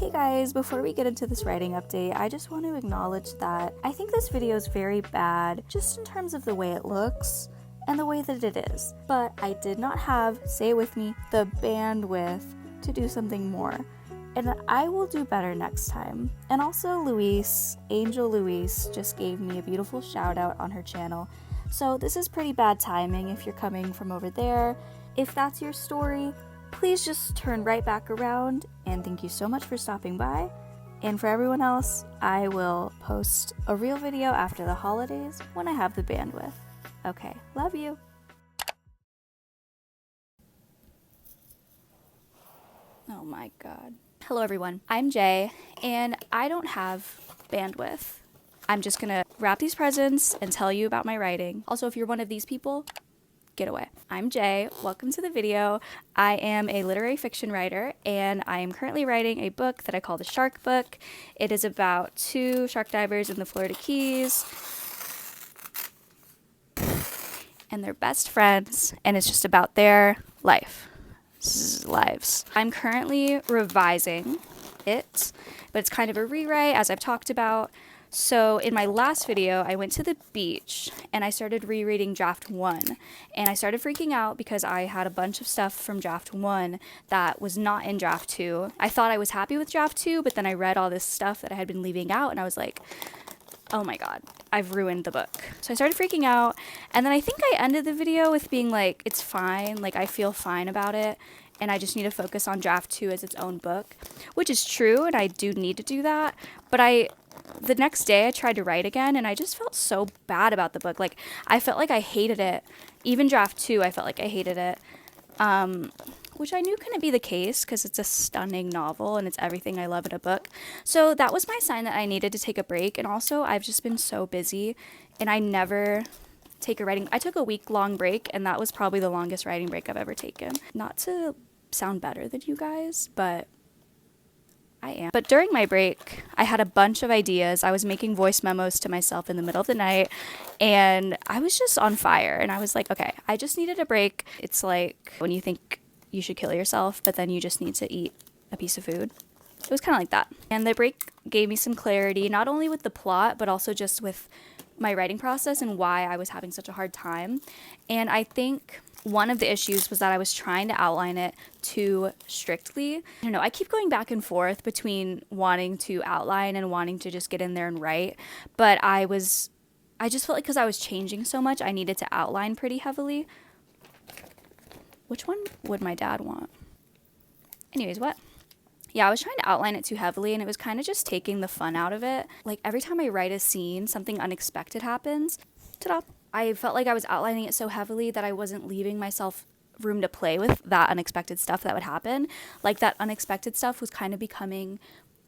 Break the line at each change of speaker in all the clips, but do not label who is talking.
Hey guys, before we get into this writing update, I just want to acknowledge that I think this video is very bad just in terms of the way it looks and the way that it is. But I did not have, say it with me, the bandwidth to do something more. And I will do better next time. And also Louise, Angel Louise, just gave me a beautiful shout out on her channel. So this is pretty bad timing if you're coming from over there. If that's your story, please just turn right back around, and thank you so much for stopping by. And for everyone else, I will post a real video after the holidays when I have the bandwidth. Okay, love you. Oh my god. Hello everyone, I'm Jay, and I don't have bandwidth. I'm just gonna wrap these presents and tell you about my writing. Also, if you're one of these people, get away. I'm Jay, welcome to the video. I am a literary fiction writer, and I am currently writing a book that I call the Shark Book. It is about two shark divers in the Florida Keys, and they're best friends, and it's just about their lives. I'm currently revising it, but it's kind of a rewrite, as I've talked about. So in my last video, I went to the beach and I started rereading draft 1, and I started freaking out because I had a bunch of stuff from draft 1 that was not in draft 2. I thought I was happy with draft 2, but then I read all this stuff that I had been leaving out, and I was like, oh my god, I've ruined the book. So I started freaking out, and then I think I ended the video with being like, it's fine, like I feel fine about it, and I just need to focus on draft 2 as its own book, which is true, and I do need to do that. But the next day I tried to write again, and I just felt so bad about the book. Like, I felt like I hated it. Even draft 2, I felt like I hated it. Which I knew couldn't be the case because it's a stunning novel and it's everything I love in a book. So that was my sign that I needed to take a break. And also, I've just been so busy, and I never take a writing. I took a week-long break, and that was probably the longest writing break I've ever taken. Not to sound better than you guys, but I am. But during my break, I had a bunch of ideas. I was making voice memos to myself in the middle of the night, and I was just on fire. And I was like, okay, I just needed a break. It's like when you think you should kill yourself, but then you just need to eat a piece of food. It was kind of like that. And the break gave me some clarity, not only with the plot, but also just with my writing process and why I was having such a hard time. And I think one of the issues was that I was trying to outline it too strictly. I don't know, I keep going back and forth between wanting to outline and wanting to just get in there and write, but I just felt like because I was changing so much, I needed to outline pretty heavily. Which one would my dad want? Anyways, what? Yeah, I was trying to outline it too heavily, and it was kind of just taking the fun out of it. Like, every time I write a scene, something unexpected happens. Ta-da! I felt like I was outlining it so heavily that I wasn't leaving myself room to play with that unexpected stuff that would happen. Like, that unexpected stuff was kind of becoming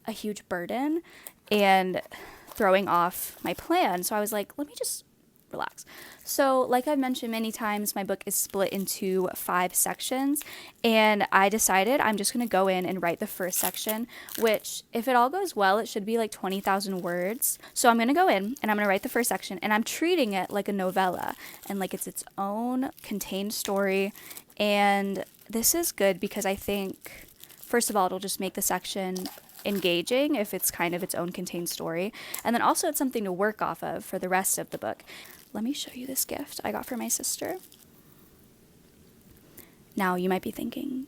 a huge burden and throwing off my plan. So I was like, let me just relax. So like I've mentioned many times, my book is split into 5 sections, and I decided I'm just going to go in and write the first section, which if it all goes well, it should be like 20,000 words. So I'm going to go in and I'm going to write the first section, and I'm treating it like a novella and like it's its own contained story. And this is good because I think, first of all, it'll just make the section engaging if it's kind of its own contained story, and then also it's something to work off of for the rest of the book. Let me show you this gift I got for my sister. Now you might be thinking,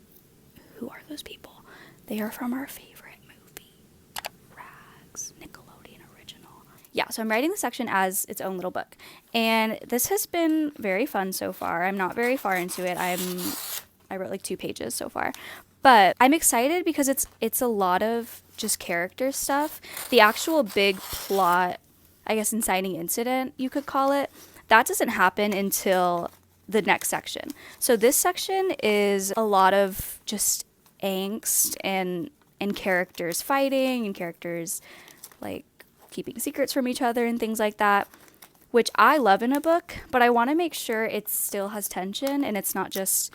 who are those people? They are from our favorite movie, Rags, Nickelodeon original. Yeah, so I'm writing the section as its own little book, and this has been very fun so far. I'm not very far into it. I wrote like 2 pages so far. But I'm excited because it's a lot of just character stuff. The actual big plot, I guess inciting incident, you could call it, that doesn't happen until the next section. So this section is a lot of just angst and characters fighting and characters like keeping secrets from each other and things like that, which I love in a book, but I want to make sure it still has tension and it's not just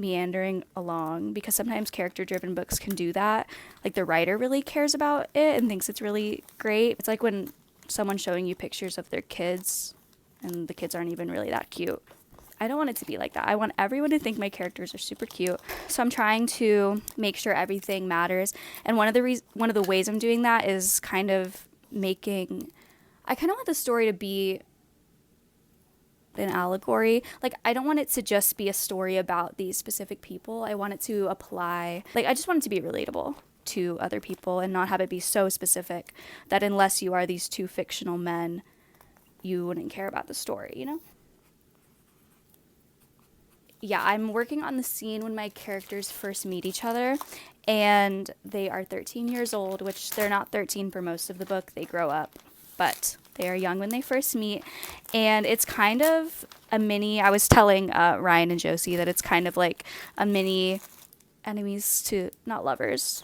meandering along, because sometimes character-driven books can do that. Like, the writer really cares about it and thinks it's really great. It's like when someone's showing you pictures of their kids and the kids aren't even really that cute. I don't want it to be like that. I want everyone to think my characters are super cute. So I'm trying to make sure everything matters. And one of the ways I'm doing that is kind of I kind of want the story to be an allegory. Like, I don't want it to just be a story about these specific people. I want it to apply, like, I just want it to be relatable to other people and not have it be so specific that unless you are these two fictional men, you wouldn't care about the story, you know? Yeah, I'm working on the scene when my characters first meet each other, and they are 13 years old, which they're not 13 for most of the book. They grow up, but they are young when they first meet, and it's kind of a mini, I was telling Ryan and Josie that it's kind of like a mini enemies to, not lovers,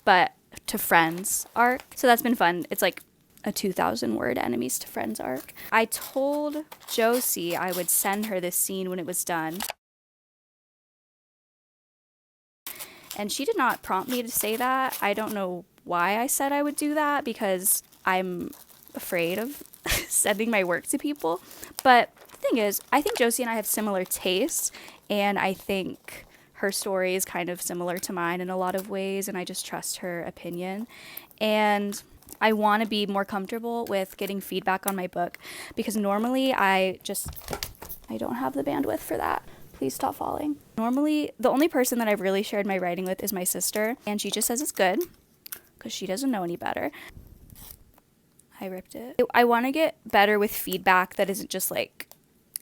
but to friends arc. So that's been fun. It's like a 2,000 word enemies to friends arc. I told Josie I would send her this scene when it was done. And she did not prompt me to say that. I don't know why I said I would do that, because I'm afraid of sending my work to people. But the thing is, I think Josie and I have similar tastes, and I think her story is kind of similar to mine in a lot of ways, and I just trust her opinion. And I want to be more comfortable with getting feedback on my book, because normally I don't have the bandwidth for that. Please stop falling. Normally, the only person that I've really shared my writing with is my sister, and she just says it's good because she doesn't know any better. I ripped it. I want to get better with feedback that isn't just like,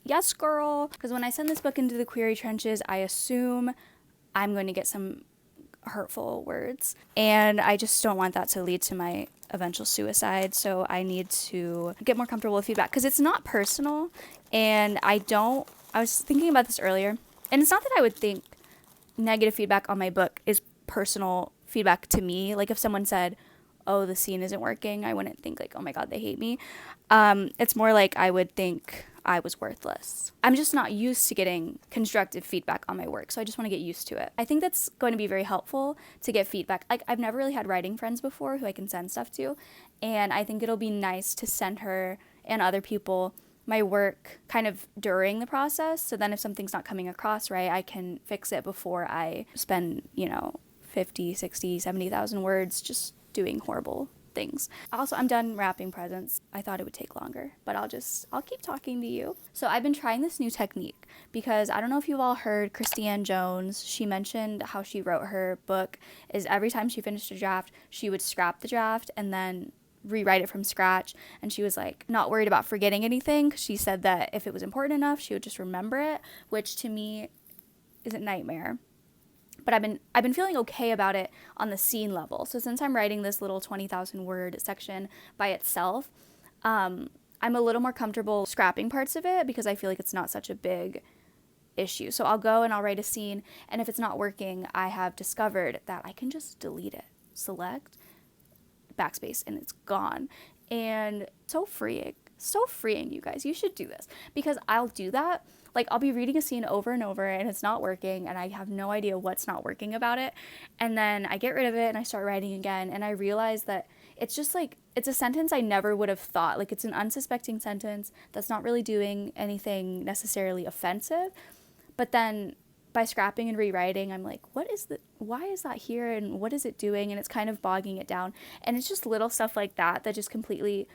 yes, girl. Because when I send this book into the query trenches, I assume I'm going to get some hurtful words, and I just don't want that to lead to my eventual suicide. So I need to get more comfortable with feedback, because it's not personal, and I was thinking about this earlier, and it's not that I would think negative feedback on my book is personal feedback to me. Like, if someone said, oh, the scene isn't working, I wouldn't think like, oh my god, they hate me. It's more like I would think I was worthless. I'm just not used to getting constructive feedback on my work, so I just want to get used to it. I think that's going to be very helpful to get feedback. Like, I've never really had writing friends before who I can send stuff to, and I think it'll be nice to send her and other people my work kind of during the process, so then if something's not coming across right, I can fix it before I spend, 50, 60, 70,000 words just doing horrible things. Also, I'm done wrapping presents. I thought it would take longer, but I'll keep talking to you. So I've been trying this new technique, because I don't know if you've all heard Christiane Jones. She mentioned how she wrote her book is every time she finished a draft, she would scrap the draft and then rewrite it from scratch. And she was like not worried about forgetting anything, because she said that if it was important enough, she would just remember it, which to me is a nightmare. But I've been feeling okay about it on the scene level. So since I'm writing this little 20,000 word section by itself, I'm a little more comfortable scrapping parts of it, because I feel like it's not such a big issue. So I'll go and I'll write a scene, and if it's not working, I have discovered that I can just delete it, select, backspace, and it's gone. And so freeing, you guys. You should do this, because I'll do that. Like, I'll be reading a scene over and over, and it's not working, and I have no idea what's not working about it. And then I get rid of it, and I start writing again, and I realize that it's just like, it's a sentence I never would have thought. Like, it's an unsuspecting sentence that's not really doing anything necessarily offensive. But then by scrapping and rewriting, I'm like, why is that here, and what is it doing? And it's kind of bogging it down. And it's just little stuff like that just completely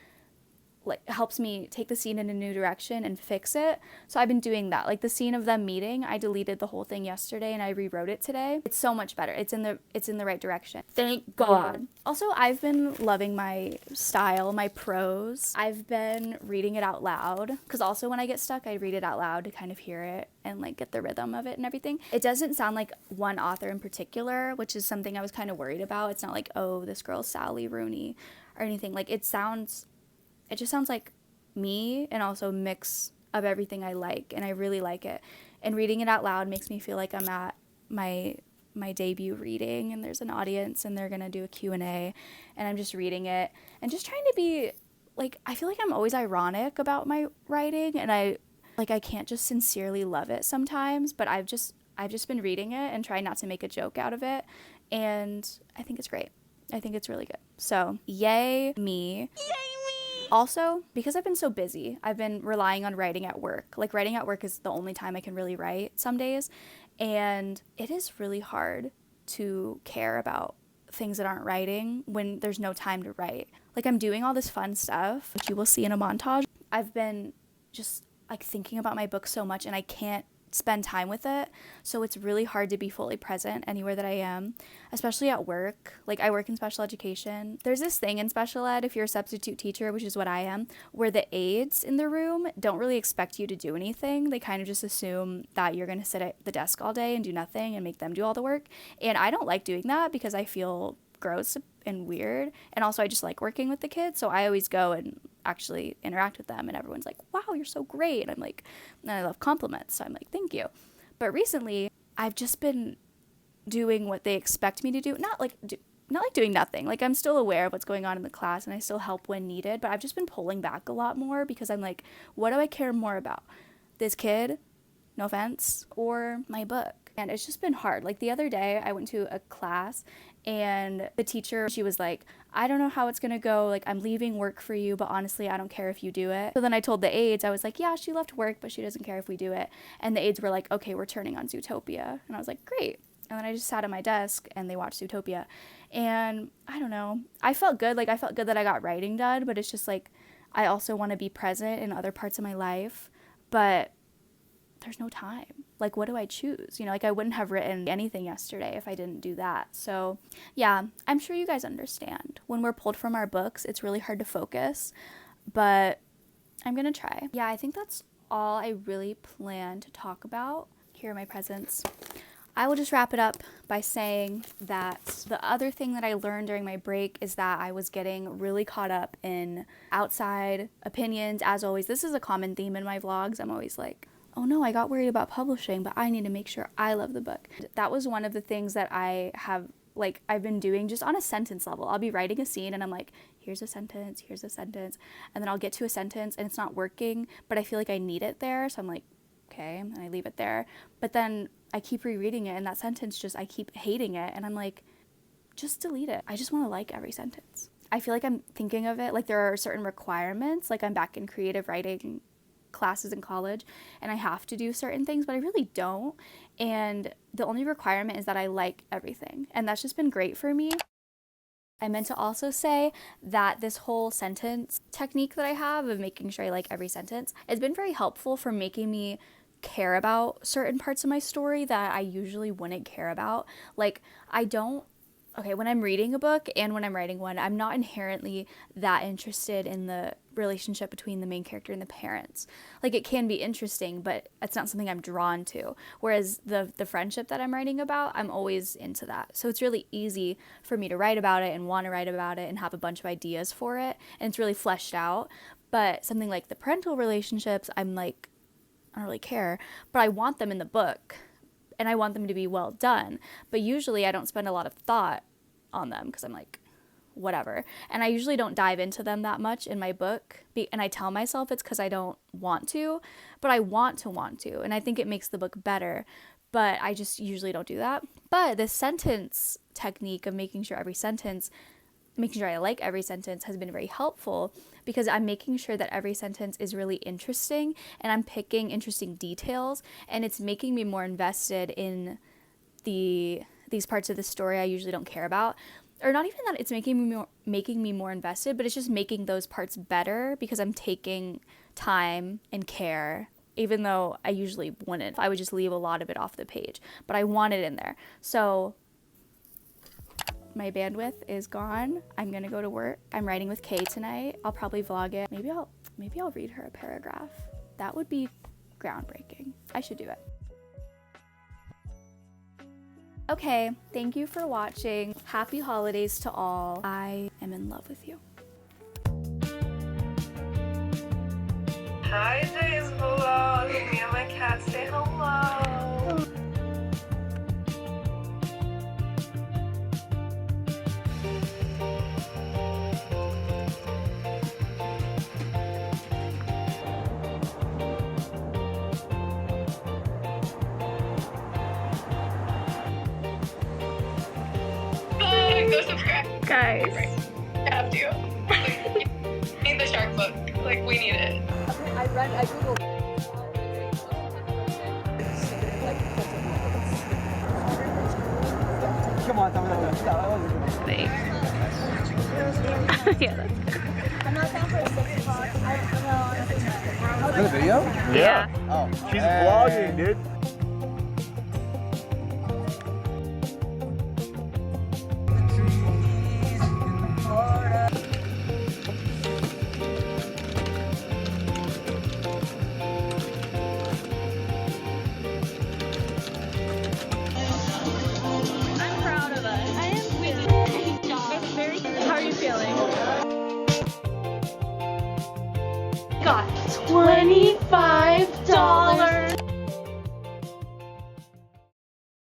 like helps me take the scene in a new direction and fix it. So I've been doing that. Like the scene of them meeting, I deleted the whole thing yesterday and I rewrote it today. It's so much better. It's in the right direction. Thank God. Also, I've been loving my style, my prose. I've been reading it out loud, because also when I get stuck, I read it out loud to kind of hear it and like get the rhythm of it and everything. It doesn't sound like one author in particular, which is something I was kind of worried about. It's not like, oh, this girl's Sally Rooney or anything. Like it just sounds like me, and also a mix of everything I like, and I really like it. And reading it out loud makes me feel like I'm at my debut reading, and there's an audience, and they're gonna do a Q&A, and I'm just reading it and just trying to be like, I feel like I'm always ironic about my writing, and I can't just sincerely love it sometimes, but I've just been reading it and trying not to make a joke out of it, and I think it's great. I think it's really good. So yay me. Yay me. Also, because I've been so busy, I've been relying on writing at work. Like, writing at work is the only time I can really write some days. And it is really hard to care about things that aren't writing when there's no time to write. Like, I'm doing all this fun stuff, which you will see in a montage. I've been just like thinking about my book so much, and I can't spend time with it, so it's really hard to be fully present anywhere that I am, especially at work. Like, I work in special education. There's this thing in special ed, if you're a substitute teacher, which is what I am, where the aides in the room don't really expect you to do anything. They kind of just assume that you're going to sit at the desk all day and do nothing and make them do all the work, and I don't like doing that because I feel gross and weird, and also I just like working with the kids, so I always go and actually interact with them, and everyone's like, wow, you're so great. I'm like, and I love compliments, so I'm like, thank you. But recently I've just been doing what they expect me to do, not like doing nothing. Like, I'm still aware of what's going on in the class and I still help when needed, but I've just been pulling back a lot more because I'm like, what do I care more about, this kid, no offense, or my book? And it's just been hard. Like, the other day I went to a class and the teacher, she was like, I don't know how it's gonna go, like, I'm leaving work for you, but honestly I don't care if you do it. So then I told the aides, I was like, yeah, she left work, but she doesn't care if we do it. And the aides were like, okay, we're turning on Zootopia. And I was like, great. And then I just sat at my desk and they watched Zootopia, and I don't know, I felt good. Like, I felt good that I got writing done, but it's just like, I also want to be present in other parts of my life, but there's no time. Like, what do I choose? You know, like, I wouldn't have written anything yesterday if I didn't do that. So yeah, I'm sure you guys understand. When we're pulled from our books, it's really hard to focus, but I'm gonna try. Yeah, I think that's all I really plan to talk about. Here are my presents. I will just wrap it up by saying that the other thing that I learned during my break is that I was getting really caught up in outside opinions. As always, this is a common theme in my vlogs. I'm always like, oh no, I got worried about publishing, but I need to make sure I love the book. That was one of the things that I've been doing just on a sentence level. I'll be writing a scene and I'm like, here's a sentence, and then I'll get to a sentence and it's not working, but I feel like I need it there, so I'm like, okay, and I leave it there. But then I keep rereading it and that sentence I keep hating it, and I'm like, just delete it. I just want to like every sentence. I feel like I'm thinking of it like there are certain requirements, like I'm back in creative writing classes in college and I have to do certain things, but I really don't. And the only requirement is that I like everything, and that's just been great for me. I meant to also say that this whole sentence technique that I have of making sure I like every sentence has been very helpful for making me care about certain parts of my story that I usually wouldn't care about. Like, when I'm reading a book and when I'm writing one, I'm not inherently that interested in the relationship between the main character and the parents. Like, it can be interesting, but it's not something I'm drawn to. Whereas the friendship that I'm writing about, I'm always into that. So it's really easy for me to write about it and want to write about it and have a bunch of ideas for it. And it's really fleshed out. But something like the parental relationships, I'm like, I don't really care, but I want them in the book. And I want them to be well done, but usually I don't spend a lot of thought on them because I'm like, whatever. And I usually don't dive into them that much in my book, and I tell myself it's because I don't want to, but I want to, and I think it makes the book better, but I just usually don't do that. But this sentence technique of making sure I like every sentence has been very helpful, because I'm making sure that every sentence is really interesting and I'm picking interesting details, and it's making me more invested in these parts of the story I usually don't care about. Or not even that it's making me more invested, but it's just making those parts better because I'm taking time and care, even though I usually wouldn't. I would just leave a lot of it off the page, but I want it in there. So my bandwidth is gone. I'm gonna go to work. I'm writing with Kay tonight. I'll probably vlog it. Maybe I'll read her a paragraph. That would be groundbreaking. I should do it. Okay, thank you for watching. Happy holidays to all. I am in love with you.
Hi, today's vlog. Me and my cat say hello. Go subscribe.
Guys.
Right. I have to. Need the shark book. Like, we need it.
I googled. Come on, tell me that.
Yeah, that's good.
I'm not down for a 6 o'clock.
Is that a video?
Yeah.
Oh.
She's vlogging, dude.